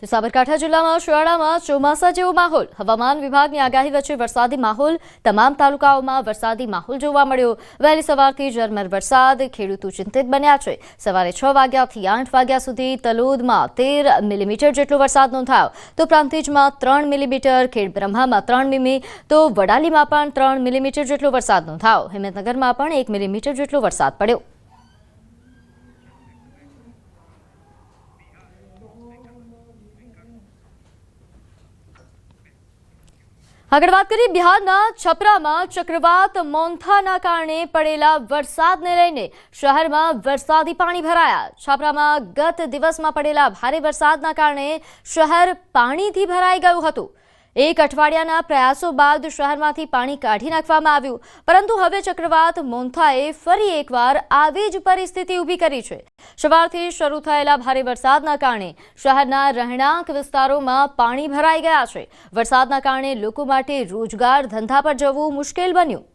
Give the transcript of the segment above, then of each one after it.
તો સાબરકાંઠા જિલ્લામાં શિયાળામાં ચોમાસા જેવો માહોલ. હવામાન વિભાગની આગાહી વચ્ચે વરસાદી માહોલ. તમામ તાલુકાઓમાં વરસાદી માહોલ જોવા મળ્યો. વહેલી સવારથી ઝરમર વરસાદ. ખેડૂતો ચિંતિત બન્યા છે. સવારે 6 વાગ્યાથી 8 વાગ્યા સુધી તલોદમાં 13 મિલીમીટર જેટલો વરસાદ નોંધાયો. તો પ્રાંતિજમાં 3 મિલીમીટર, ખેડબ્રહ્મામાં 3 મીમી, તો વડાલીમાં પણ 3 મિલીમીટર જેટલો વરસાદ નોંધાયો. હિંમતનગરમાં પણ 1 મિલીમીટર જેટલો વરસાદ પડ્યો. આગળ વાત કરીએ બિહારના છપરામાં ચક્રવાત મોન્થાના કારણે પડેલા વરસાદને લઈને શહેરમાં વરસાદી પાણી ભરાયા. છપરામાં ગત દિવસમાં પડેલા ભારે વરસાદના કારણે શહેર પાણીથી ભરાઈ ગયું હતું. 1 અઠવાડિયાના પ્રયાસો બાદ શહેરમાંથી પાણી કાઢી નાખવામાં આવ્યું, પરંતુ હવે ચક્રવાત મોન્થાએ ફરી એકવાર આવી જ પરિસ્થિતિ ઊભી કરી છે. સવારથી શરૂ થયેલા ભારે વરસાદના કારણે શહેરના રહેણાંક વિસ્તારોમાં પાણી ભરાઈ ગયા છે. વરસાદના કારણે લોકો માટે રોજગાર ધંધા પર જવું મુશ્કેલ બન્યું.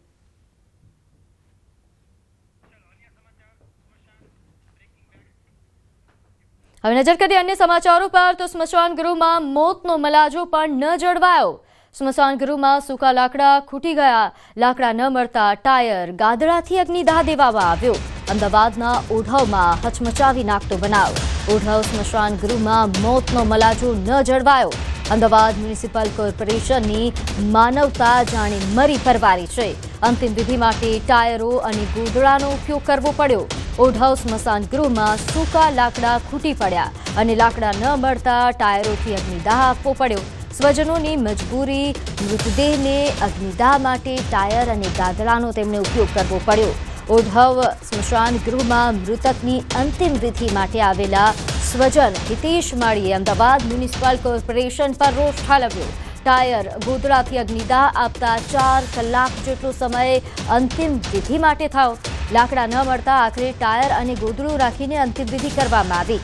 હવે નજર કરીએ અન્ય સમાચારો પર. તો સ્મશાન ગૃહમાં મોતનો મલાજો પણ ન જળવાયો. સ્મશાન ગૃહમાં સૂકા લાકડા ખૂટી ગયા. લાકડા ન મળતા ટાયર ગાદડાથી અગ્નિદાહ દેવામાં આવ્યો. અમદાવાદના ઓઢવમાં હચમચાવી નાખતો બનાવ. ઓઢવ સ્મશાન ગૃહમાં મોતનો મલાજો ન જળવાયો. અમદાવાદ મ્યુનિસિપલ કોર્પોરેશનની માનવતા જાણે મરી પરવારી છે. અંતિમ વિધિ માટે ટાયરો અને ગોદડાનો ઉપયોગ કરવો પડ્યો. ઓઢવ સ્મશાન ગૃહમાં સૂકા લાકડા ખૂટી પડ્યા અને લાકડા ન મળતા ટાયરોથી અગ્નિદાહ આપવો પડ્યો. સ્વજનોની મજબૂરી. મૃતદેહને અગ્નિદાહ માટે ટાયર અને ગાદડાનો તેમણે ઉપયોગ કરવો પડ્યો. ઓઢવ સ્મશાન ગૃહમાં મૃતકની અંતિમ વિધિ માટે આવેલા સ્વજન હિતેશ માળીએ અમદાવાદ મ્યુનિસિપલ કોર્પોરેશન પર રોષ ઠાલવ્યો. ટાયર ગોદડાથી અગ્નિદાહ આપતા 4 કલાક જેટલો સમય અંતિમ વિધિ માટે થયો. લાકડા ન મળતા આખરે ટાયર અને ગોદડું રાખીને અંતિમ વિધિ કરવામાં આવી.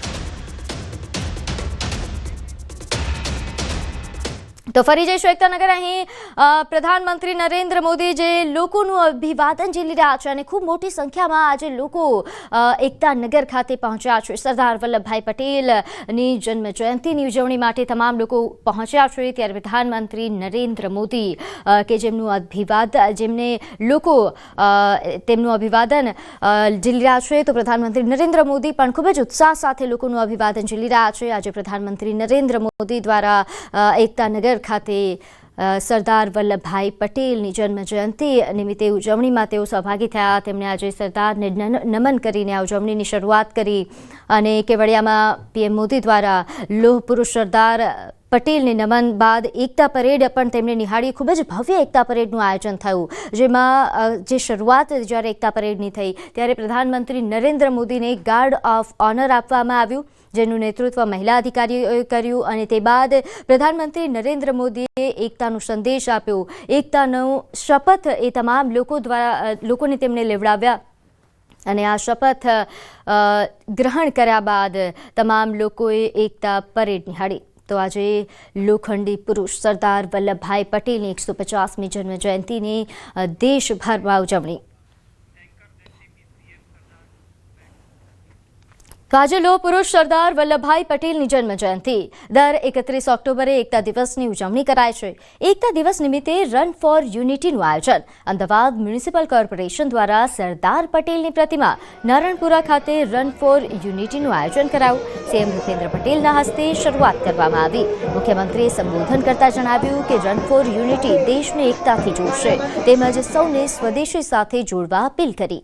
તો ફરી જઈશું એકતાનગર. અહીં પ્રધાનમંત્રી નરેન્દ્ર મોદી જે લોકોનું અભિવાદન ઝીલી રહ્યા છે અને ખૂબ મોટી સંખ્યામાં આજે લોકો એકતાનગર ખાતે પહોંચ્યા છે. સરદાર વલ્લભભાઈ પટેલની જન્મ જયંતિની ઉજવણી માટે તમામ લોકો પહોંચ્યા છે. ત્યારે પ્રધાનમંત્રી નરેન્દ્ર મોદી કે જેમને લોકો તેમનું અભિવાદન ઝીલી રહ્યા છે, તો પ્રધાનમંત્રી નરેન્દ્ર મોદી પણ ખૂબ જ ઉત્સાહ સાથે લોકોનું અભિવાદન ઝીલી રહ્યા છે. આજે પ્રધાનમંત્રી નરેન્દ્ર મોદી દ્વારા એકતાનગર ખાતે સરદાર વલ્લભભાઈ પટેલની જન્મ જયંતિ નિમિત્તે ઉજવણીમાં તેઓ સહભાગી થયા. તેમણે આજે સરદારને નમન કરીને આ ઉજવણીની શરૂઆત કરી અને કેવડિયામાં પીએમ મોદી દ્વારા લોહ પુરુષ સરદાર પટેલને નમન બાદ એકતા પરેડ પણ તેમણે નિહાળી. ખૂબ જ ભવ્ય એકતા પરેડનું આયોજન થયું, જેમાં જે શરૂઆત જ્યારે એકતા પરેડની થઈ ત્યારે પ્રધાનમંત્રી નરેન્દ્ર મોદીને ગાર્ડ ઓફ ઓનર આપવામાં આવ્યું, જેનું નેતૃત્વ મહિલા અધિકારીઓએ કર્યું. અને તે બાદ પ્રધાનમંત્રી નરેન્દ્ર મોદીએ એકતાનો સંદેશ આપ્યો. એકતાનો શપથ એ તમામ લોકોને તેમણે લેવડાવ્યા અને આ શપથ ગ્રહણ કર્યા બાદ તમામ લોકોએ એકતા પરેડ નિહાળી. તો આજે લોખંડી પુરુષ સરદાર વલ્લભભાઈ પટેલની 150મી જન્મ જયંતિની દેશભરમાં ઉજવણી. આજે લોહ પુરુષ સરદાર વલ્લભભાઈ પટેલની જન્મ જયંતિ. દર 31 ઓક્ટોબરે એકતા દિવસની ઉજવણી કરાય છે. એકતા દિવસ નિમિત્તે રન ફોર યુનિટીનું આયોજન અમદાવાદ મ્યુનિસિપલ કોર્પોરેશન દ્વારા સરદાર પટેલની પ્રતિમા નારણપુરા ખાતે રન ફોર યુનિટીનું આયોજન કરાયું. સીએમ ભૂપેન્દ્ર પટેલના હસ્તે શરૂઆત કરવામાં આવી. મુખ્યમંત્રીએ સંબોધન કરતા જણાવ્યું કે રન ફોર યુનિટી દેશને એકતાથી જોડશે તેમજ સૌને સ્વદેશી સાથે જોડવા અપીલ કરી.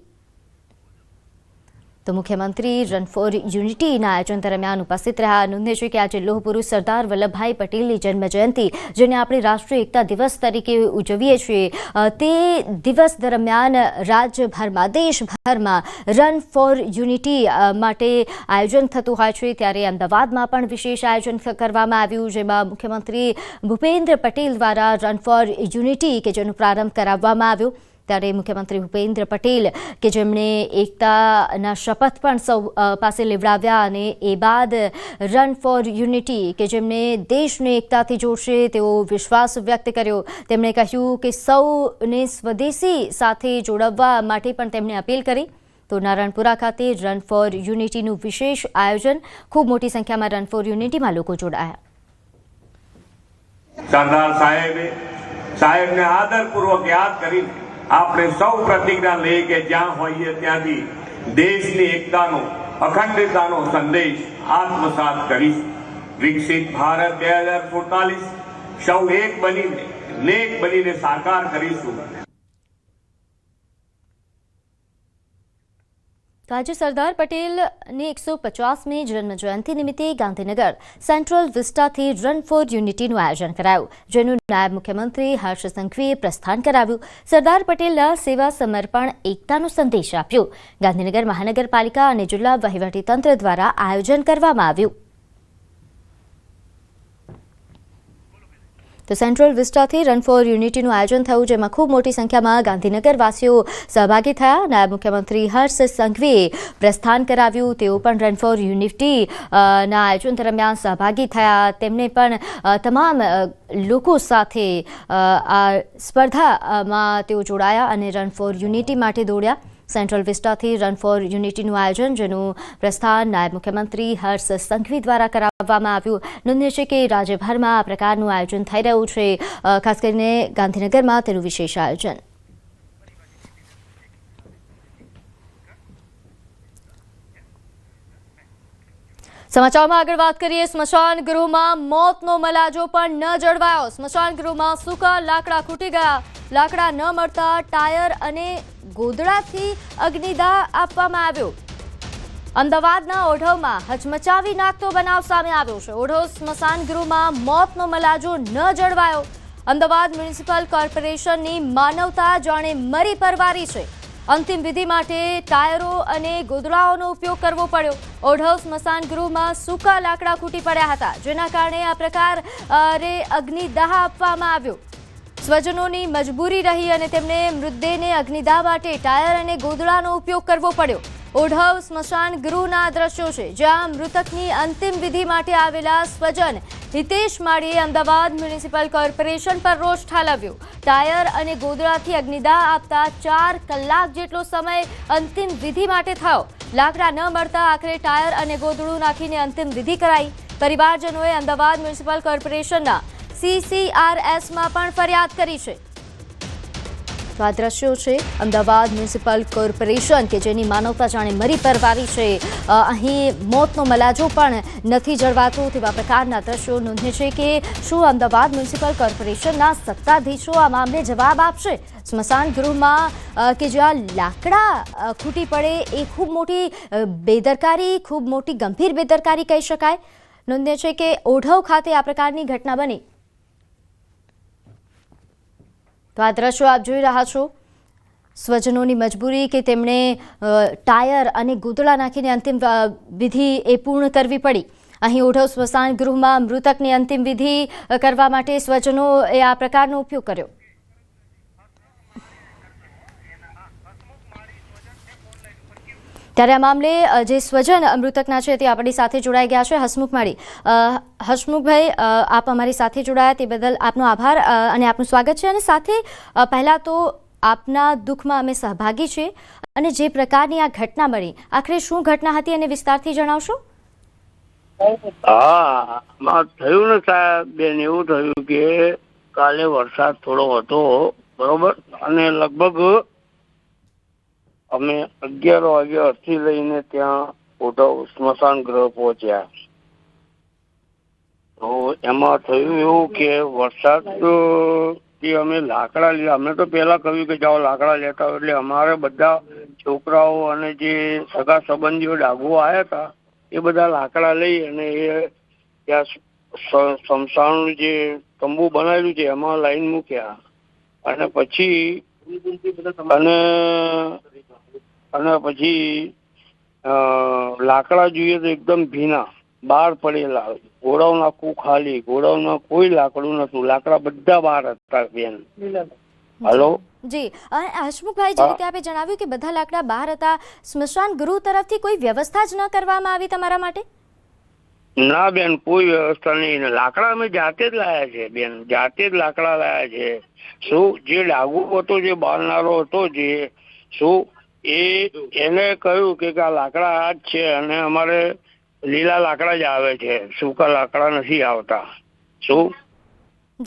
તો મુખ્યમંત્રી રન ફોર યુનિટીના આયોજન દરમિયાન ઉપસ્થિત રહ્યા. નોંધે છે કે આજે લોહ પુરુષ સરદાર વલ્લભભાઈ પટેલની જન્મ જયંતિ, જેને આપણે રાષ્ટ્રીય એકતા દિવસ તરીકે ઉજવીએ છીએ, તે દિવસ દરમિયાન રાજ્યભરમાં દેશભરમાં રન ફોર યુનિટી માટે આયોજન થતું હોય છે. ત્યારે અમદાવાદમાં પણ વિશેષ આયોજન કરવામાં આવ્યું, જેમાં મુખ્યમંત્રી ભૂપેન્દ્ર પટેલ દ્વારા રન ફોર યુનિટી કે જેનો પ્રારંભ કરાવવામાં આવ્યો. ત્યારે મુખ્યમંત્રી ભૂપેન્દ્ર પટેલ કે જેમણે એકતાના શપથ પણ સૌ પાસે લેવડાવ્યા અને એ બાદ રન ફોર યુનિટી કે જેમને દેશને એકતાથી જોડશે તેવો વિશ્વાસ વ્યક્ત કર્યો. તેમણે કહ્યું કે સૌને સ્વદેશી સાથે જોડવા માટે પણ તેમણે અપીલ કરી. તો નારણપુરા ખાતે રન ફોર યુનિટીનું વિશેષ આયોજન, ખૂબ મોટી સંખ્યામાં રન ફોર યુનિટીમાં લોકો જોડાયા. સરદાર સાહેબને આદરપૂર્વક યાદ કરીને આપણે સૌ પ્રતિજ્ઞા લઈએ કે જ્યાં હોઈએ ત્યાંથી દેશની એકતાનો અખંડિતતાનો સંદેશ આત્મસાત કરીશું. વિકસિત ભારત 2047 સૌ એક બનીને સાકાર કરીશું. તો આજે સરદાર પટેલની 150મી જન્મજયંતિ નિમિત્તે ગાંધીનગર સેન્ટ્રલ વિસ્ટાથી રન ફોર યુનિટીનું આયોજન કરાયું, જેનું નાયબ મુખ્યમંત્રી હર્ષ સંઘવીએ પ્રસ્થાન કરાવ્યું. સરદાર પટેલના સેવા સમર્પણ એકતાનો સંદેશ આપ્યો. ગાંધીનગર મહાનગરપાલિકા અને જિલ્લા વહીવટીતંત્ર દ્વારા આયોજન કરવામાં આવ્યું. તો સેન્ટ્રલ વિસ્ટાથી રન ફોર યુનિટીનું આયોજન થયું, જેમાં ખૂબ મોટી સંખ્યામાં ગાંધીનગરવાસીઓ સહભાગી થયા. નાયબ મુખ્યમંત્રી હર્ષ સંઘવીએ પ્રસ્થાન કરાવ્યું. તેઓ પણ રન ફોર યુનિટી ના આયોજન દરમિયાન સહભાગી થયા. તેમને પણ તમામ લોકો સાથે આ સ્પર્ધામાં તેઓ જોડાયા અને રન ફોર યુનિટી માટે દોડ્યા. સેન્ટ્રલ વિસ્ટાથી રન ફોર યુનિટીનું આયોજન, જેનું પ્રસ્થાન નાયબ મુખ્યમંત્રી હર્ષ સંઘવી દ્વારા કરાવવામાં આવ્યું. નોંધનીય છે કે રાજ્યભરમાં આ પ્રકારનું આયોજન થઈ રહ્યું છે, ખાસ કરીને ગાંધીનગરમાં તેનું વિશેષ આયોજન. સમાચારમાં આગળ વાત કરીએ. સ્મશાન ગૃહમાં મોતનો મલાજો પણ ન જળવાયો. સ્મશાન ગૃહમાં સૂકા લાકડા ખૂટી ગયા. લાકડા ન મળતા ટાયર અને ગોદડાથી અગ્નિદાહ આપવામાં આવ્યો. અમદાવાદના ઓઢવમાં હચમચાવી નાખતો બનાવ સામે આવ્યો છે. ઓઢવ સ્મશાન ગૃહમાં મોતનો મલાજો ન જળવાયો. અમદાવાદ મ્યુનિસિપલ કોર્પોરેશનની માનવતા જાણે મરી પરવારી છે. અંતિમ વિધિ માટે ટાયરો અને ગોદડાઓનો ઉપયોગ કરવો પડ્યો. ઓઢવ સ્મશાન ગૃહમાં સૂકા લાકડા ખૂટી પડ્યા હતા, જેના કારણે આ પ્રકારે અગ્નિદાહ આપવામાં આવ્યો. સ્વજનોની મજબૂરી રહી અને તેમને મૃતદેહને અગ્નિદાહ માટે ટાયર અને ગોદડાનો ઉપયોગ કરવો પડ્યો. ઓઢવ સ્મશાન ગૃહના દ્રશ્યો છે, જ્યાં મૃતકની અંતિમ વિધિ માટે આવેલા સ્વજન હિતેશ માળીએ અમદાવાદ મ્યુનિસિપલ કોર્પોરેશન પર રોષ ઠાલવ્યો. ટાયર અને ગોદડાથી અગ્નિદાહ આપતા 4 કલાક જેટલો સમય અંતિમ વિધિ માટે થયો. લાકડા ન મળતા આખરે ટાયર અને ગોદડું નાખીને અંતિમ વિધિ કરાઈ. પરિવારજનોએ અમદાવાદ મ્યુનિસિપલ કોર્પોરેશનના CCRSમાં પણ ફરિયાદ કરી છે. તો આ દ્રશ્યો છે અમદાવાદ મ્યુનિસિપલ કોર્પોરેશન, કે જેની માનવતા જાણે મરી પરવારી છે. અહીં મોતનો મલાજો પણ નથી જળવાતો તેવા પ્રકારના દ્રશ્યો. નોંધે છે કે શું અમદાવાદ મ્યુનિસિપલ કોર્પોરેશનના સત્તાધીશો આ મામલે જવાબ આપશે? સ્મશાન ગૃહમાં કે જ્યાં લાકડા ખૂટી પડે એ ખૂબ મોટી બેદરકારી, ખૂબ મોટી ગંભીર બેદરકારી કહી શકાય. નોંધે છે કે ઓઢવ ખાતે આ પ્રકારની ઘટના બની. તો આ દ્રશ્યો આપ જોઈ રહ્યા છો. સ્વજનોની મજબૂરી કે તેમણે ટાયર અને ગોદડા નાખીને અંતિમ વિધિ એ પૂર્ણ કરવી પડી. અહીં ઓઢવ સ્મશાન ગૃહમાં મૃતકની અંતિમ વિધિ કરવા માટે સ્વજનોએ આ પ્રકારનો ઉપયોગ કર્યો. ત્યારે આ મામલે જે સ્વજન મૃતકના છે તે આપણી સાથે જોડાઈ ગયા છે. હસમુખ માળી, હસમુખભાઈ, આપ અમારી સાથે જોડાયા તે બદલ આપનો આભાર અને આપનું સ્વાગત છે. અને સાથે પહેલાં તો આપના દુઃખમાં અમે સહભાગી છીએ અને જે પ્રકારની આ ઘટના બની, આખરે શું ઘટના હતી અને વિસ્તારથી જણાવશો? હા, થયું ને સાહેબ બેન, એવું થયું કે કાલે વરસાદ થોડો હતો, બરોબર, અને લગભગ અમે 11 વાગે અરથી લઈને ત્યાં ઓઢવ સ્મશાન ગ્રહ પહોંચ્યા. તો એમાં થયું એવું કે વરસાદ કે અમે લાકડા લીધા. અમે તો પેલા કહ્યું કે જાઓ લાકડા લેતા હોય, એટલે અમારે બધા છોકરાઓ અને જે સગા સંબંધીઓ ડાઘુઓ આવ્યા હતા એ બધા લાકડા લઈ અને એ ત્યાં સ્મશાનનું જે તંબુ બનાવેલું છે એમાં લાઈન મૂક્યા. અને પછી લાકડા જોઈએ તો એકદમ ભીના બહાર પડેલા. ગોડાઉન આખું ખાલી, ગોડાઉનમાં કોઈ લાકડું નતું, લાકડા બધા બહાર હતા બેન. હલો જી હસમુખભાઈ, જે રીતે આપે જણાવ્યું કે બધા લાકડા બહાર હતા, સ્મશાન ગૃહ તરફથી કોઈ વ્યવસ્થા જ ન કરવામાં આવી તમારા માટે? ના બેન, કોઈ વ્યવસ્થા નહીં. લાકડા અમે જાતે જ લાયા છે બેન, જાતે જ લાકડા લાયા છે. શું જે ડાઘુ હતો, જે બાળનારો હતો, જે શું એને કહ્યું કે આ લાકડા આ જ છે અને અમારે લીલા લાકડા જ આવે છે, સૂકા લાકડા નથી આવતા. શું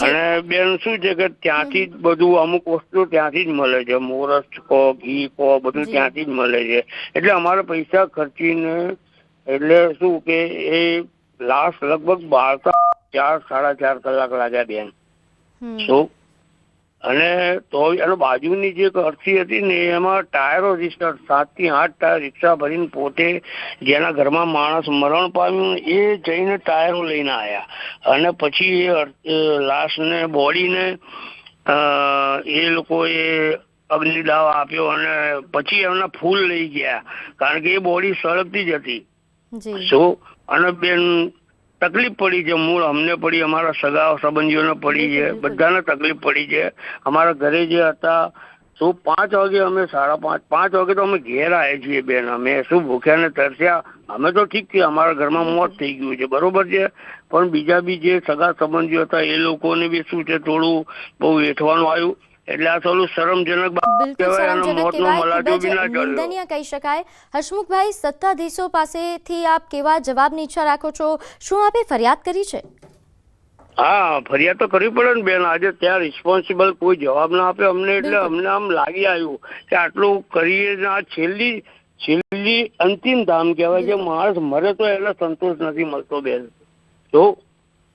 અને બેન શું છે કે ત્યાંથી જ બધું અમુક વસ્તુ ત્યાંથી જ મળે છે, મોરસ કો ઘી કો બધું ત્યાંથી જ મળે છે. એટલે અમારે પૈસા ખર્ચીને એટલે શું કે એ લાસ્ટ લગભગ 4-4.5 કલાક લાગ્યા બેન. શું અને તો એનો બાજુની જે અરસી હતી ને એમાં ટાયરો 7 થી 8 ટાયર રિક્ષા ભરીને પોતે જેના ઘરમાં માણસ મરણ પામ્યું એ જઈને ટાયરો લઈને આવ્યા અને પછી એ લાશને બોડીને એ લોકોએ અગ્નિદાહ આપ્યો અને પછી એમના ફૂલ લઈ ગયા કારણ કે એ બોડી સળગતી જ હતી. શું અને બેન તકલીફ પડી છે, મૂળ અમને પડી, અમારા સગા સંબંધીઓને પડી છે, બધાને તકલીફ પડી છે. અમારા ઘરે જે હતા શું 5 વાગે અમે 5:30 વાગે તો અમે ઘેર આવ્યા છીએ બેન. અમે શું ભૂખ્યા ને તરસ્યા? અમે તો ઠીક છે, અમારા ઘરમાં મોત થઈ ગયું છે બરોબર છે, પણ બીજા બી જે સગા સંબંધીઓ હતા એ લોકોને બી શું છે થોડું બહુ વેઠવાનું આવ્યું. એટલે આ થોડું શરમજનક કહેવાય અને મોતનો મલાજો બી ના ચડ્યો. નિંદનીય કહી શકાય. હસમુખભાઈ, સત્તાધીશો પાસેથી આપ કેવા જવાબની ઈચ્છા રાખો છો? શું આપે ફરિયાદ કરી છે? હા, ફરિયાદ તો કરવી પડે ને બેન. આજે ત્યાં રિસ્પોન્સિબલ કોઈ જવાબ ના આપે અમને, એટલે અમને આમ લાગી આવ્યું કે આટલું કરીએ આ છેલ્લી અંતિમ ધામ કહેવાય છે. માણસ મરે તો એને સંતોષ નથી મળતો બેન. તો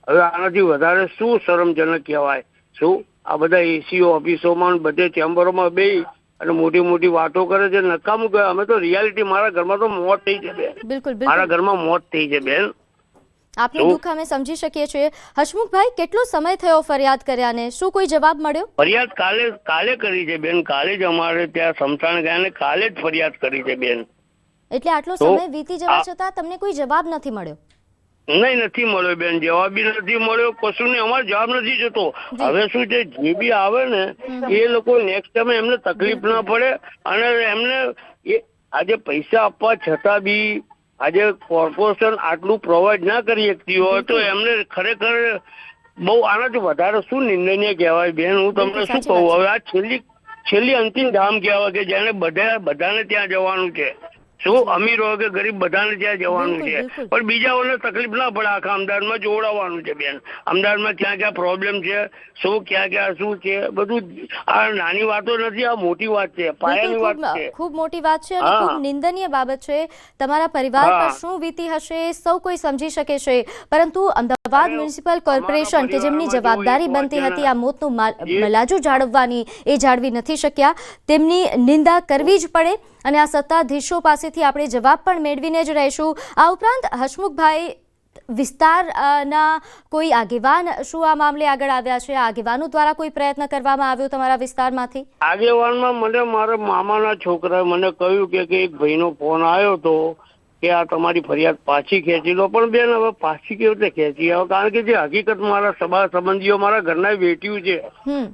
હવે આનાથી વધારે શું શરમજનક કહેવાય? શું આ બધા એસીઓ ઓફિસોમાં બધે ચેમ્બરોમાં બેસી અને મોટી મોટી વાતો કરે છે, નકામું કહે. અમે તો રિયાલિટી, મારા ઘરમાં તો મોત થઈ છે બેન. બિલકુલ, મારા ઘરમાં મોત થઈ છે બેન. આપનું દુઃખ અમે સમજી શકીએ છીએ. હસમુખભાઈ, કેટલો સમય થયો ફરિયાદ કર્યાને? શું કોઈ જવાબ મળ્યો? ફરિયાદ કાલે કરી છે બેન. કાલે જ અમારે ત્યાં સમસાણ ગયા ને કાલે જ ફરિયાદ કરી છે બેન. એટલે આટલો સમય વીતી જવા છતાં તમને કોઈ જવાબ નથી મળ્યો? નહીં, નથી મળ્યો બેન. જવાબ બી નથી મળ્યો, કશું નહીં. અમારો જવાબ નથી જતો. હવે શું છે, જે બી આવે ને એ લોકો નેક્સ્ટ ટાઈમ એમને તકલીફ ના પડે અને એમને આજે પૈસા આપવા છતાં બી આજે કોર્પોરેશન આટલું પ્રોવાઈડ ના કરી શકતી હોય તો એમને ખરેખર બહુ આનાથી વધારે શું નિંદનીય કહેવાય બેન. હું તમને શું કહું, હવે આ છેલ્લી અંતિમ ધામ કહેવાય કે જેને બધાને ત્યાં જવાનું છે. શું અમીર હોય કે ગરીબ બધાને ત્યાં જવાનું છે, પણ બીજાઓને તકલીફ ના પડે. આખા અમદાવાદમાં જોડાવાનું છે બેન. અમદાવાદમાં ક્યાં ક્યાં પ્રોબ્લેમ છે, શું ક્યાં શું છે, બધું આ નાની વાતો નથી, આ મોટી વાત છે, પાયાની વાત છે, ખૂબ મોટી વાત છે અને ખૂબ નિંદનીય બાબત છે. તમારા પરિવાર પર શું વીતી હશે સૌ કોઈ સમજી શકે છે, પરંતુ અમદાવાદ મ્યુનિસિપલ કોર્પોરેશન કે જેમની જવાબદારી બનતી હતી આ મોતનું મલાજુ જાળવવાની, એ જાળવી નથી શક્યા. તેમની નિંદા કરવી જ પડે અને આ સત્તાધીશો પાસેથી આપણે જવાબ પણ મેળવીને જ રહીશું. આ ઉપરાંત હસમુખભાઈ, વિસ્તારના કોઈ આગેવાન શું આ મામલે આગળ આવ્યા છે? આગેવાનો દ્વારા કોઈ પ્રયત્ન કરવામાં આવ્યો તમારા વિસ્તારમાંથી? આગેવાનમાં મને મારા મામાના છોકરાએ મને કહ્યું કે એક ભાઈનો ફોન આવ્યો હતો કે આ તમારી ફરિયાદ પાછી ખેંચી લો. પણ બેન હવે પાછી કેવી રીતે ખેંચી આવે? કારણ કે જે હકીકત મારા સગા સંબંધીઓ મારા ઘરના વેઠ્યું છે,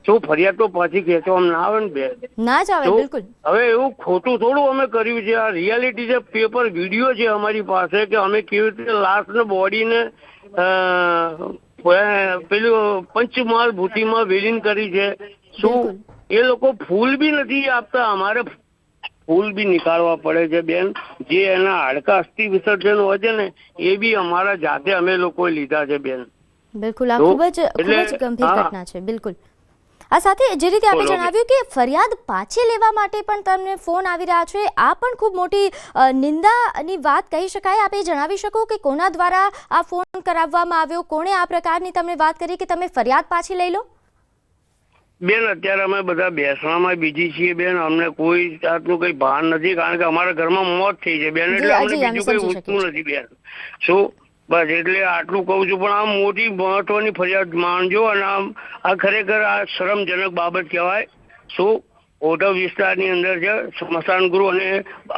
શું ફરિયાદ તો પાછી ખેંચવામાં ના આવે ને બેન? ના જ આવે, બિલકુલ. હવે એવું ખોટું થોડું અમે કર્યું છે. આ રિયાલિટી છે, પેપર વિડીયો છે અમારી પાસે કે અમે કેવી રીતે લાશને બોડીને પેલું પંચમહાલ ભૂતિમાં વિલીન કરી છે. શું એ લોકો ફૂલ બી નથી આપતા? અમારે ફૂલ બી નીકાળવા પડે છે બેન. જે એના હાડકા અસ્થિ વિસર્જન હોય છે ને એ બી અમારા જાતે અમે લોકોએ લીધા છે બેન. બિલકુલ, આ ખૂબ જ ગંભીર ઘટના છે. બિલકુલ. આ સાથે જે રીતે આપણે જણાવ્યું કે ફરિયાદ પાછી લેવા માટે પણ તમને ફોન આવી રહ્યા છે, આ પણ ખૂબ મોટી નિંદાની વાત કહી શકાય. આપ એ જણાવી શકો કે કોના દ્વારા આ ફોન કરાવવામાં આવ્યો? કોણે આ પ્રકારની તમને વાત કરી કે તમે ફરિયાદ પાછી લઈ લો? બેન, અત્યારે અમે બધા બેસવામાં બીજી છીએ બેન. અમને કોઈ જાતનું કઈ ભાન નથી કારણ કે અમારા ઘરમાં મોત થઈ છે બેન. એટલે અમને બીજું કઈ ઉઠતું નથી બેન. શું બસ એટલે આટલું કહું છું. પણ આ મોટી મહત્વની ફરિયાદ માનજો અને આ ખરેખર આ શરમજનક બાબત કહેવાય. શું ઓઢવ વિસ્તારની અંદર છે સ્મશાન ગૃહ અને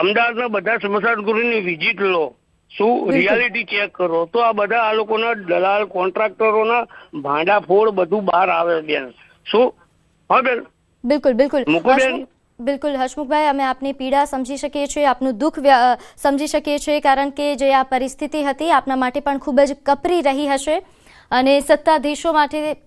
અમદાવાદના બધા સ્મશાન ગૃહની વિઝિટ લો. શું રિયાલિટી ચેક કરો તો આ બધા આ લોકોના દલાલ કોન્ટ્રાક્ટરોના ભાંડાફોડ બધું બહાર આવે બેન. શું હા બેન? બિલકુલ, બિલકુલ. બિલકુલ હસમુખભાઈ, અમે આપની પીડા સમજી શકીએ છીએ, આપનું દુઃખ સમજી શકીએ છીએ, કારણ કે જે આ પરિસ્થિતિ હતી આપના માટે પણ ખૂબ જ કપરી રહી હશે. અને સત્તાધીશો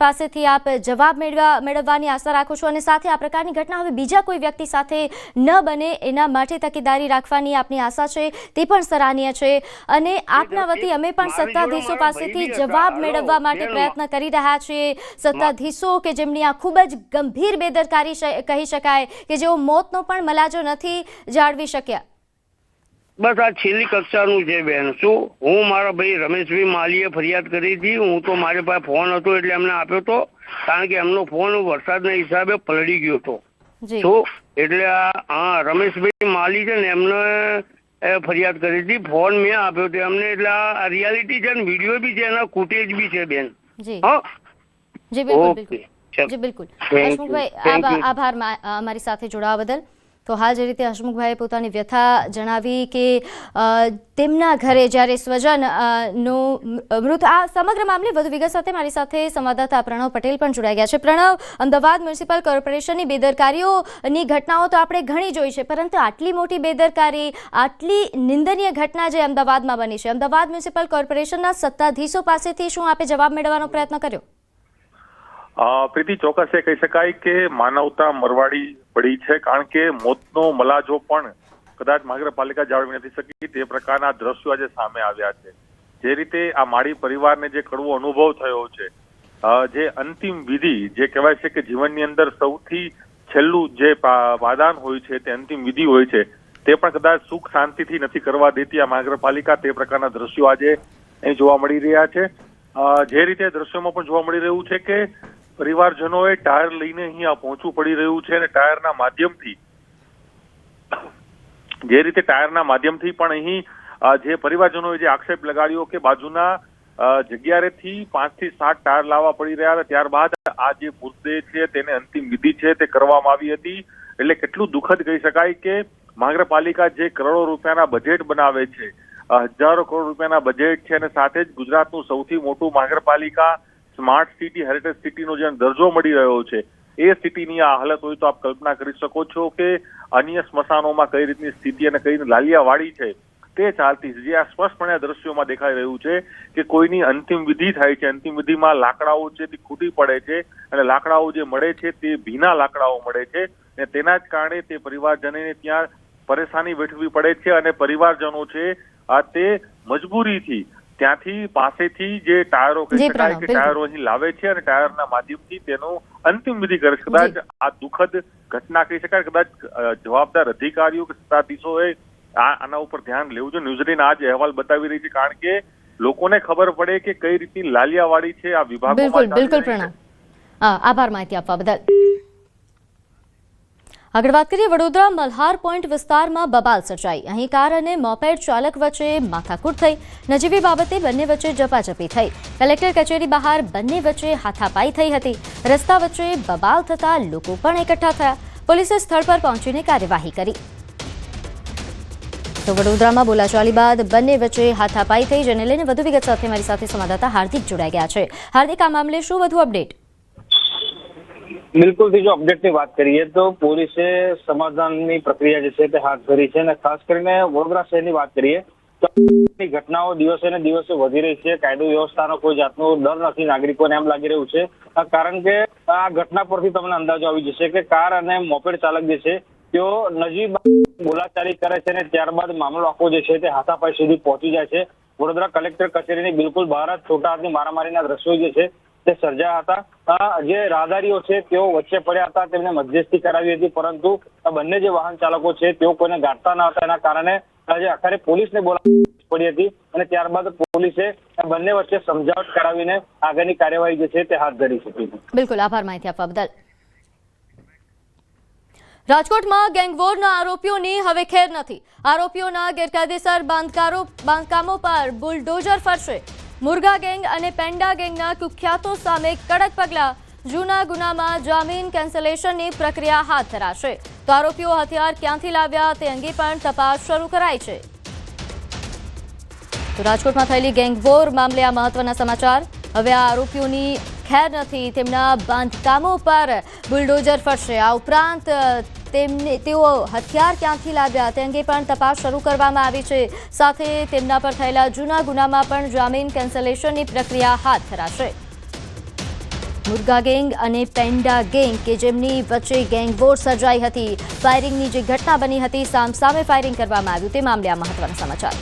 પાસેથી આપ જવાબ મેળવવાની આશા રાખો છો અને સાથે આ પ્રકારની ઘટના હવે બીજા કોઈ વ્યક્તિ સાથે ન બને એના માટે તકેદારી રાખવાની આપની આશા છે, તે પણ સરાહનીય છે. અને આપના વતી અમે પણ સત્તાધીશો પાસેથી જવાબ મેળવવા માટે પ્રયત્ન કરી રહ્યા છીએ. સત્તાધીશો કે જેમની આ ખૂબ જ ગંભીર બેદરકારી કહી શકાય, કે જેઓ મોતનો પણ મલાજો નથી જાળવી શક્યા. બસ આ છેલ્લી કક્ષાનું છે બેન. શું હું મારા ભાઈ રમેશભાઈ માલીએ ફરિયાદ કરી હતી. હું તો મારી પાસે ફોન હતો એટલે એમને આપ્યો હતો, કારણ કે એમનો ફોન વરસાદના હિસાબે પલળી ગયો હતો. શું એટલે હા રમેશભાઈ માલી છે ને એમને ફરિયાદ કરી હતી. ફોન મેં આપ્યો હતો એમને. એટલે આ રિયાલિટી છે ને, વિડીયો બી છે, એના ફૂટેજ બી છે બેન. હા જી બિલકુલ જી બિલકુલ. હસમુખભાઈ આભાર અમારી સાથે જોડાવા બદલ. તો હાલ જે રીતે હસમુખભાઈએ પોતાની વ્યથા જણાવી કે તેમના ઘરે જ્યારે સ્વજનનું મૃત, આ સમગ્ર મામલે વધુ વિગત સાથે મારી સાથે સંવાદદાતા પ્રણવ પટેલ પણ જોડાઈ ગયા છે. પ્રણવ, અમદાવાદ મ્યુનિસિપલ કોર્પોરેશનની બેદરકારીઓની ઘટનાઓ તો આપણે ઘણી જોઈ છે, પરંતુ આટલી મોટી બેદરકારી, આટલી નિંદનીય ઘટના જે અમદાવાદમાં બની છે, અમદાવાદ મ્યુનિસિપલ કોર્પોરેશનના સત્તાધીશો પાસેથી શું આપે જવાબ મેળવવાનો પ્રયત્ન કર્યો? પ્રીતિ, ચોક્કસ એ કહી શકાય કે માનવતા મરવાડી પડી છે, કારણ કે મોતનો મલાજો પણ કદાચ મહાનગરપાલિકા જાળવી નથી શકી. તે પ્રકારના દ્રશ્યો આજે સામે આવ્યા છે. જે રીતે આ માળી પરિવારને જે કડવો અનુભવ થયો છે, જે અંતિમ વિધિ જે કહેવાય છે કે જીવનની અંદર સૌથી છેલ્લું જે વાદાન હોય છે તે અંતિમ વિધિ હોય છે, તે પણ કદાચ સુખ શાંતિથી નથી કરવા દેતી આ મહાનગરપાલિકા. તે પ્રકારના દ્રશ્યો આજે અહીં જોવા મળી રહ્યા છે. જે રીતે દ્રશ્યોમાં પણ જોવા મળી રહ્યું છે કે પરિવારજનોએ ટાયર લઈને અહીંયા પહોંચવું પડી રહ્યું છે, અને ટાયરના માધ્યમથી પણ અહીં જે પરિવારજનોએ જે આક્ષેપ લગાડ્યો કે બાજુના જગ્યાએથી 5 થી 7 ટાયર લાવવા પડી રહ્યા હતા. ત્યારબાદ આ જે મૃતદેહ છે તેને અંતિમ વિધિ છે તે કરવામાં આવી હતી. એટલે કેટલું દુઃખદ કહી શકાય કે મહાનગરપાલિકા જે કરોડો રૂપિયાના બજેટ બનાવે છે, હજારો કરોડ રૂપિયાના બજેટ છે, અને સાથે જ ગુજરાતનું સૌથી મોટું મહાનગરપાલિકા સ્માર્ટ સિટી, હેરિટેજ સિટીનો જે દરજ્જો મળી રહ્યો છે, એ સિટીની આ હાલત હોય તો આપ કલ્પના કરી શકો છો કે અન્ય સ્મશાનોમાં કઈ રીતની સ્થિતિ અને કઈ લાલિયાવાડી છે તે ચાલતી છે. જે આ સ્પષ્ટપણે દ્રશ્યોમાં દેખાઈ રહ્યું છે કે કોઈની અંતિમ વિધિ થાય છે, અંતિમ વિધિમાં લાકડાઓ છે તે ખૂટી પડે છે, અને લાકડાઓ જે મળે છે તે ભીના લાકડાઓ મળે છે, અને તેના જ કારણે તે પરિવારજનોને ત્યાં પરેશાની વેઠવી પડે છે. અને પરિવારજનો છે આ તે મજબૂરીથી ત્યાંથી પાસેથી જે ટાયરો કહી શકાય કે ટાયરો અહીં લાવે છે, અને ટાયરના માધ્યમથી તેનો અંતિમ વિધિ કરે છે. કદાચ આ દુઃખદ ઘટના કહી શકાય. કદાચ જવાબદાર અધિકારીઓ કે સત્તાધીશોએ આના ઉપર ધ્યાન લેવું જોઈએ. ન્યૂઝીલેન્ડ આ જ અહેવાલ બતાવી રહી છે, કારણ કે લોકોને ખબર પડે કે કઈ રીતની લાલિયાવાડી છે આ વિભાગોમાં. બિલકુલ પ્રણામ, આભાર માહિતી આપવા બદલ. આગળ વાત કરીએ, વડોદરા મલ્હાર પોઈન્ટ વિસ્તારમાં બબાલ સર્જાઈ. અહીં કાર અને મોપેડ ચાલક વચ્ચે માથાકૂટ થઈ. નજીવી બાબતે બંને વચ્ચે ઝપાઝપી થઈ. કલેક્ટર કચેરી બહાર બંને વચ્ચે હાથાપાઈ થઈ હતી. રસ્તા વચ્ચે બબાલ થતા લોકો પણ એકઠા થયા. પોલીસે સ્થળ પર પહોંચીને કાર્યવાહી કરી. તો વડોદરામાં બોલાચાલી બાદ બંને વચ્ચે હાથાપાઈ થઈ, જેને લઈને વધુ વિગત સાથે મારી સાથે સંવાદદાતા હાર્દિક જોડાઈ ગયા છે. હાર્દિક, આ મામલે શું વધુ અપડેટ? બિલકુલ, જો અપડેટની વાત કરીએ તો પોલીસે સમાધાનની પ્રક્રિયા જે છે તે હાથ ધરી છે, અને ખાસ કરીને વડોદરા શહેરની વાત કરીએ તો ઘટનાઓ દિવસે ને દિવસે વધી રહી છે. કાયદો વ્યવસ્થાનો કોઈ જાતનો ડર નથી નાગરિકોને, એમ લાગી રહ્યું છે. કારણ કે આ ઘટના પરથી તમને અંદાજો આવી જશે કે કાર અને મોપેડ ચાલક જે છે તેઓ નજીક બોલાચાલી કરે છે, અને ત્યારબાદ મામલો આખો જે છે તે હાથાપાઈ સુધી પહોંચી જાય છે. વડોદરા કલેક્ટર કચેરીની બિલકુલ બહાર જ છોટા હાથની મારામારીના દ્રશ્યો જે છે તે સર્જાયા હતા. જે રાહદારીઓ છે તેઓ વચ્ચે પડ્યા હતા, તેમને મધ્યસ્થી કરાવી હતી, પરંતુ બંને જે વાહન ચાલકો છે તેઓ કોઈને ગાંઠતા ન હતા. એના કારણે આજે આખરે પોલીસને બોલાવવી પડી હતી, અને ત્યારબાદ પોલીસે બંને વચ્ચે સમજાવટ કરાવીને આગળની કાર્યવાહી જે છે તે હાથ ધરી છે. બિલકુલ, આભાર માહિતી આપવા બદલ. રાજકોટમાં ગેંગવોરના આરોપીઓની હવે ખેર નથી. આરોપીઓના ગેરકાયદેસર બાંધકામો પર બુલડોઝર ફરશે. મુર્ગા ગેંગ અને પેન્ડા ગેંગના કુખ્યાતો સામે કડક પગલાં. જૂના ગુનામાં જામીન કેન્સલેશનની પ્રક્રિયા હાથ ધરાશે. તો આરોપીઓ હથિયાર ક્યાંથી લાવ્યા તે અંગે પણ તપાસ શરૂ કરાઈ છે. તો રાજકોટમાં થયેલી ગેંગવોર મામલે આ મહત્વના સમાચાર. હવે આ આરોપીઓની ખેર નથી, તેમના બાંધકામો પર બુલડોઝર ફરશે. આ ઉપરાંત તેઓ હથિયાર ક્યાંથી લાવ્યા તે અંગે પણ તપાસ શરૂ કરવામાં આવી છે. સાથે તેમના પર થયેલા જૂના ગુનામાં પણ જામીન કેન્સલેશનની પ્રક્રિયા હાથ ધરાશે. મુર્ગા ગેંગ અને પેન્ડા ગેંગ કે જેમની વચ્ચે ગેંગ વોર સર્જાઈ હતી, ફાયરિંગની જે ઘટના બની હતી, સામસામે ફાયરિંગ કરવામાં આવ્યું, તે મામલે આ મહત્વના સમાચાર.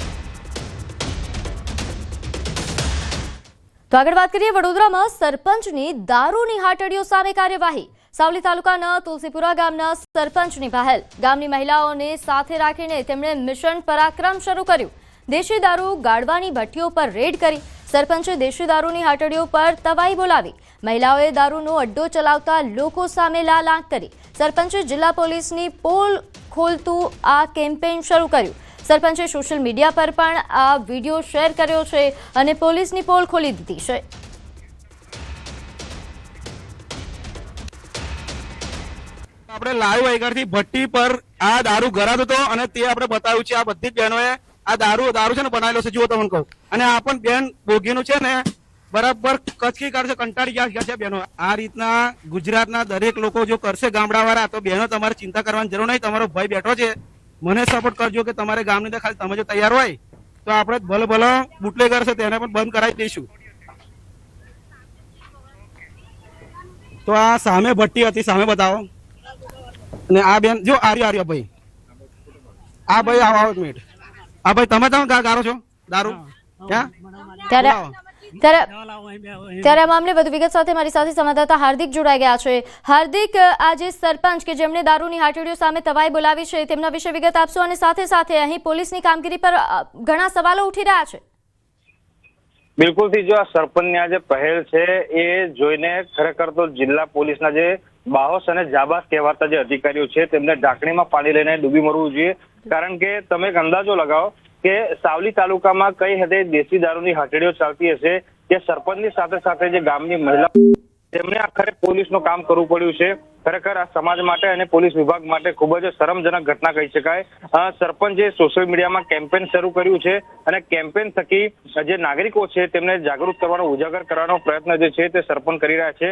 તો આગળ વાત કરીએ, વડોદરામાં સરપંચની દારૂની હાટડીઓ સામે કાર્યવાહી. સાવલી તાલુકાના તુલસીપુરા ગામના સરપંચની પહેલ. ગામની મહિલાઓને સાથે રાખીને તેમણે મિશન પરાક્રમ શરૂ કર્યું. દેશી દારૂ ગાળવાની ભઠ્ઠીઓ પર રેડ કરી સરપંચે દેશી દારૂની હાટડીઓ પર તવાઈ બોલાવી. મહિલાઓએ દારૂનો અડ્ડો ચલાવતા લોકો સામે લાલ આંખ કરી. સરપંચે જિલ્લા પોલીસની પોલ ખોલતું આ કેમ્પેઇન શરૂ કર્યું. સરપંચે સોશિયલ મીડિયા પર પણ આ વિડીયો શેર કર્યો છે અને પોલીસની પોલ ખોલી દીધી છે. આપણે લાઈવ આગળથી ભઠ્ઠી પર આ દારૂ ગરાતો હતો અને તે આપણે બતાવ્યું છે. આ બધી જ બહેનોએ આ દારૂ છે ને બનાવેલો છે. જુઓ તમને કહું, અને આ પણ બેન બોગીનું છે ને બરાબર કચકી કાઢશે, કંટાળી ગયા છે બહેનો. આ રીતના ગુજરાતના દરેક લોકો જો કરશે ગામડાવાળા, તો બહેનો તમારે ચિંતા કરવાની જરૂર નહીં. તમારો ભાઈ બેઠો છે, મને સપોર્ટ કરજો કે તમારે ગામની અંદર ખાલી તમે જો તૈયાર હોય તો આપણે ભલે ભલે બુટલેગર છે તેને પણ બંધ કરાવી દઈશું. તો આ સામે ભઠ્ઠી હતી, સામે બતાવો. અને આ બેન જો આર્ય ભાઈ, આ ભાઈ આવો એક મિનિટ. આ ભાઈ તમે ગારો છો દારૂ? ત્યારે આ મામલે વધુ વિગત સાથે મારી સાથે સંવાદદાતા હાર્દિક જોડાઈ ગયા છે. હાર્દિક, આજે સરપંચ કે જેમણે દારૂની હાટડીઓ સામે તવાઈ બોલાવી છે, તેમના વિશે વિગત આપશો, અને સાથે સાથે અહીં પોલીસની કામગીરી પર ઘણા સવાલો ઉઠી રહ્યા છે. બિલકુલથી જો આ સરપંચની આ જે પહેલ છે એ જોઈને ખરેખર તો જિલ્લા પોલીસના જે બાહોશ અને જાબાઝ કહેવાતા જે અધિકારીઓ છે તેમને ઢાંકણીમાં પાણી લઈને ડૂબી મરવું જોઈએ. કારણ કે તમે એક અંદાજો લગાવો કે સાવલી તાલુકામાં કઈ હદે દેશી દારૂની હાટડીઓ ચાલતી હશે કે સરપંચની સાથે સાથે જે ગામની મહિલાઓ તેમને આખરે પોલીસનું કામ કરવું પડ્યું છે. ખરેખર આ સમાજ માટે અને પોલીસ વિભાગ માટે ખૂબ જ શરમજનક ઘટના કહી શકાય. સરપંચે સોશિયલ મીડિયામાં કેમ્પેન શરૂ કર્યું છે અને કેમ્પેન થકી જે નાગરિકો છે તેમને જાગૃત કરવાનો, ઉજાગર કરવાનો પ્રયત્ન જે છે તે સરપંચ કરી રહ્યા છે.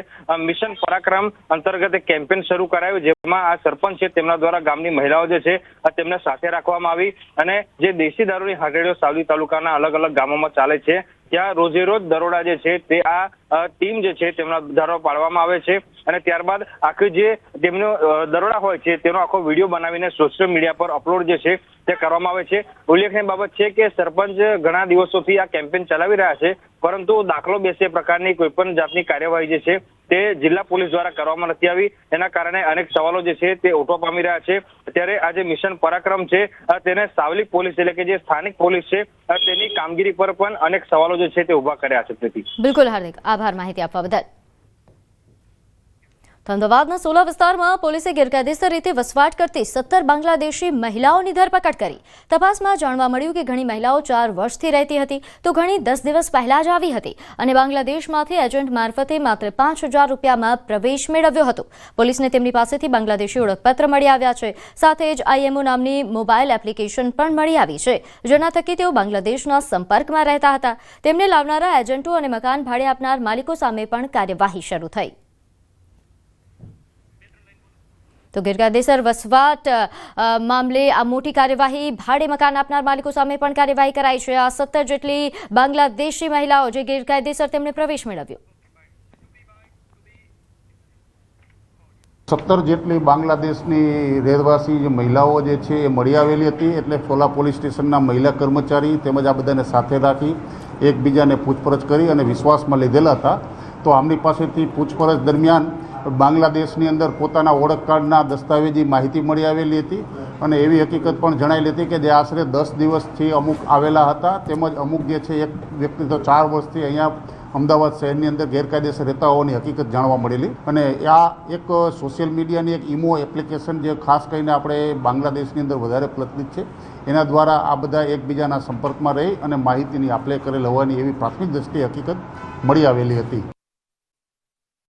મિશન પરાક્રમ અંતર્ગત એક કેમ્પેન શરૂ કરાયું, જેમાં આ સરપંચ છે તેમના દ્વારા ગામની મહિલાઓ જે છે તેમને સાથે રાખવામાં આવી અને જે દેશી દારૂની હાટડીઓ સાવલી તાલુકાના અલગ અલગ ગામોમાં ચાલે છે ત્યાં રોજે રોજ દરોડા જે છે તે આ ટીમ જે છે તેમના દ્વારા પાડવામાં આવે છે અને ત્યારબાદ આખી જે તેમનો દરોડા હોય છે તેનો આખો વિડીયો બનાવીને સોશિયલ મીડિયા પર અપલોડ જે છે તે કરવામાં આવે છે. ઉલ્લેખનીય બાબત છે કે સરપંચ ઘણા દિવસોથી આ કેમ્પેન ચલાવી રહ્યા છે, પરંતુ દાખલો બેસે પ્રકારની કોઈ પણ જાતની કાર્યવાહી જે છે તે જિલ્લા પોલીસ દ્વારા કરવામાં નથી આવી. એના કારણે અનેક સવાલો જે છે તે ઉઠવા પામી રહ્યા છે. ત્યારે આ જે મિશન પરાક્રમ છે તેને સાવલી પોલીસ એટલે કે જે સ્થાનિક પોલીસ છે તેની કામગીરી પર પણ અનેક સવાલો જે છે તે ઉભા કર્યા છે. બિલકુલ હાર્દિક, આભાર માહિતી આપવા બદલ. અમદાવાદના સોલા વિસ્તારમાં પોલીસે ગેરકાયદેસર રીતે વસવાટ કરતી 17 બાંગ્લાદેશી મહિલાઓની ધરપકડ કરી. તપાસમાં જાણવા મળ્યું કે ઘણી મહિલાઓ 4 વર્ષથી રહેતી હતી તો ઘણી 10 દિવસ પહેલા જ આવી હતી અને બાંગ્લાદેશમાંથી એજન્ટ મારફતે માત્ર 5,000 રૂપિયામાં પ્રવેશ મેળવ્યો હતો. પોલીસને તેમની પાસેથી બાંગ્લાદેશી ઓળખપત્ર મળી આવ્યા છે. સાથે જ IMO નામની મોબાઈલ એપ્લિકેશન પણ મળી આવી છે, જેના થકી તેઓ બાંગ્લાદેશના સંપર્કમાં રહેતા હતા. તેમને લાવનારા એજન્ટો અને મકાન ભાડે આપનાર માલિકો સામે પણ કાર્યવાહી શરૂ થઈ. તો ગેરકાયદેસર વસવાટ મામલે આ મોટી કાર્યવાહી, ભાડે મકાન આપનાર માલિકો સામે પણ કાર્યવાહી કરાઈ છે. આ 17 જેટલી બાંગ્લાદેશી મહિલાઓ જે ગેરકાયદેસર તેમને પ્રવેશ મેળવ્યો. 17 જેટલી બાંગ્લાદેશની રહેવાસી જે મહિલાઓ જે છે એ મળી આવેલી હતી. એટલે સોલા પોલીસ સ્ટેશનના મહિલા કર્મચારી તેમજ આ બધાને સાથે રાખી એકબીજાને પૂછપરછ કરી અને વિશ્વાસમાં લીધેલા હતા. તો આમની પાસેથી પૂછપરછ દરમિયાન બાંગ્લાદેશની અંદર પોતાના ઓળખ કાર્ડના દસ્તાવેજી માહિતી મળી આવેલી હતી અને એવી હકીકત પણ જણાયેલી હતી કે જે આશરે 10 દિવસથી અમુક આવેલા હતા, તેમજ અમુક જે છે એક વ્યક્તિ તો 4 વર્ષથી અહીંયા અમદાવાદ શહેરની અંદર ગેરકાયદેસર રહેતા હોવાની હકીકત જાણવા મળેલી. અને આ એક સોશિયલ મીડિયાની એક ઇમો એપ્લિકેશન જે ખાસ કરીને આપણે બાંગ્લાદેશની અંદર વધારે પ્રચલિત છે, એના દ્વારા આ બધા એકબીજાના સંપર્કમાં રહી અને માહિતીની આપ લે કરેલ હોવાની એવી પ્રાથમિક દ્રષ્ટિએ હકીકત મળી આવેલી હતી.